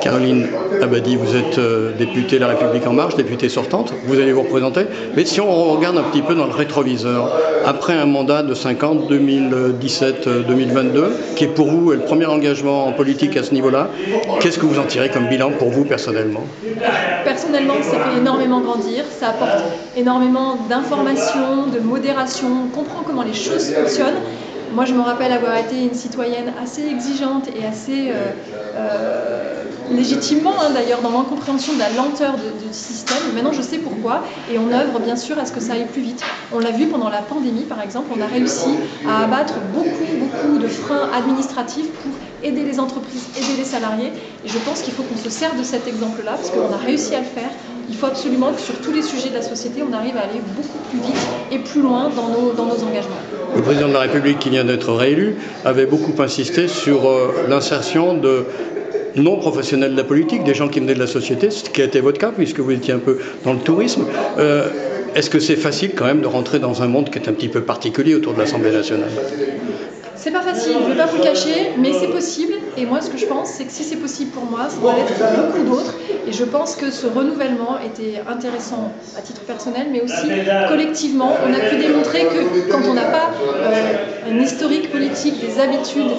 Caroline Abadie, vous êtes députée La République En Marche, députée sortante, vous allez vous représenter. Mais si on regarde un petit peu dans le rétroviseur, après un mandat de 5 ans, 2017-2022, qui est pour vous le premier engagement en politique à ce niveau-là, qu'est-ce que vous en tirez comme bilan pour vous personnellement? Personnellement, ça fait énormément grandir, ça apporte énormément d'informations, de modération, on comprend comment les choses fonctionnent. Moi, je me rappelle avoir été une citoyenne assez exigeante et assez légitimement d'ailleurs dans l'incompréhension de la lenteur du système. Maintenant, je sais pourquoi et on œuvre bien sûr à ce que ça aille plus vite. On l'a vu pendant la pandémie, par exemple, on a réussi à abattre beaucoup de freins administratifs pour aider les entreprises, aider les salariés. Et je pense qu'il faut qu'on se serve de cet exemple-là parce qu'on a réussi à le faire. Il faut absolument que sur tous les sujets de la société, on arrive à aller beaucoup plus vite et plus loin dans nos engagements. Le président de la République qui vient d'être réélu avait beaucoup insisté sur l'insertion de non-professionnels de la politique, des gens qui venaient de la société, ce qui a été votre cas puisque vous étiez un peu dans le tourisme. Est-ce que c'est facile quand même de rentrer dans un monde qui est un petit peu particulier autour de l'Assemblée nationale? C'est pas facile, je ne vais pas vous le cacher, mais c'est possible. Et moi, ce que je pense, c'est que si c'est possible pour moi, ça doit l'être pour beaucoup d'autres. Et je pense que ce renouvellement était intéressant à titre personnel, mais aussi collectivement. On a pu démontrer que quand on n'a pas un historique politique, des habitudes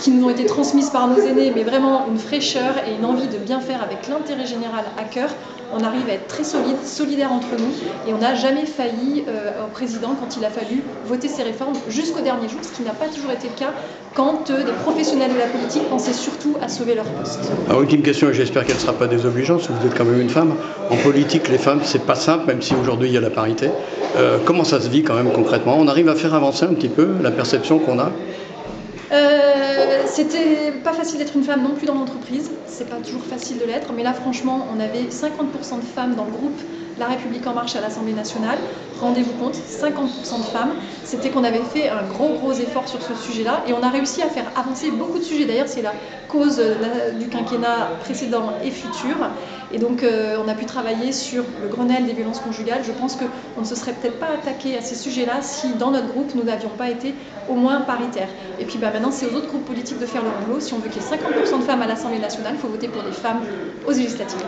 qui nous ont été transmises par nos aînés, mais vraiment une fraîcheur et une envie de bien faire avec l'intérêt général à cœur, on arrive à être très solidaires entre nous et on n'a jamais failli au président quand il a fallu voter ses réformes jusqu'au dernier jour, ce qui n'a pas toujours été le cas quand des professionnels de la politique pensaient surtout à sauver leur poste. Alors, ultime question, et j'espère qu'elle ne sera pas désobligeante, parce que vous êtes quand même une femme. En politique, les femmes, c'est pas simple, même si aujourd'hui il y a la parité. Comment ça se vit quand même concrètement? On arrive à faire avancer un petit peu la perception qu'on a? C'était pas facile d'être une femme non plus dans l'entreprise, c'est pas toujours facile de l'être, mais là franchement on avait 50% de femmes dans le groupe La République En Marche à l'Assemblée nationale, rendez-vous compte, 50% de femmes, c'était qu'on avait fait un gros effort sur ce sujet-là et on a réussi à faire avancer beaucoup de sujets, d'ailleurs c'est la cause du quinquennat précédent et futur, et donc on a pu travailler sur le Grenelle des violences conjugales. Je pense qu'on ne se serait peut-être pas attaqué à ces sujets-là si dans notre groupe nous n'avions pas été au moins paritaires. Et puis maintenant c'est aux autres groupes politiques de faire leur boulot. Si on veut qu'il y ait 50% de femmes à l'Assemblée nationale, il faut voter pour des femmes aux législatives.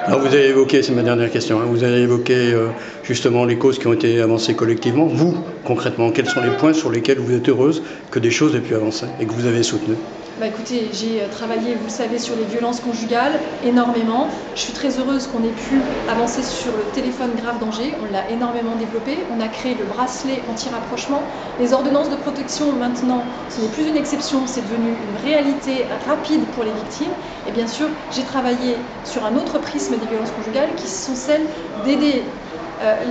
Alors vous avez évoqué, c'est ma dernière question, vous avez évoqué justement les causes qui ont été avancées collectivement. Vous, concrètement, quels sont les points sur lesquels vous êtes heureuse que des choses aient pu avancer et que vous avez soutenu? Écoutez, j'ai travaillé, vous le savez, sur les violences conjugales, énormément. Je suis très heureuse qu'on ait pu avancer sur le téléphone grave danger. On l'a énormément développé. On a créé le bracelet anti-rapprochement. Les ordonnances de protection, maintenant, ce n'est plus une exception, c'est devenu une réalité rapide pour les victimes. Et bien sûr, j'ai travaillé sur un autre prisme des violences conjugales qui sont celles d'aider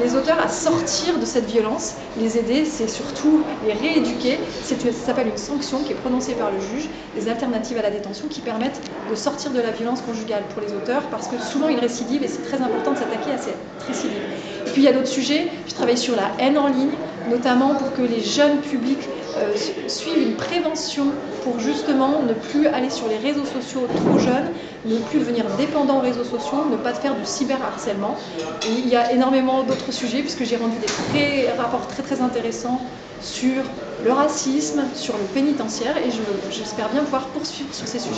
les auteurs à sortir de cette violence. Les aider, c'est surtout les rééduquer. Ça s'appelle une sanction qui est prononcée par le juge, des alternatives à la détention qui permettent de sortir de la violence conjugale pour les auteurs parce que souvent ils récidivent et c'est très important de s'attaquer à cette récidive. Et puis il y a d'autres sujets. Je travaille sur la haine en ligne, notamment pour que les jeunes publics suivent une prévention pour justement ne plus aller sur les réseaux sociaux trop jeunes, ne plus devenir dépendants aux réseaux sociaux, ne pas faire du cyberharcèlement. Et il y a énormément d'autres sujets puisque j'ai rendu des rapports très intéressants sur le racisme, sur le pénitentiaire et j'espère bien pouvoir poursuivre sur ces sujets.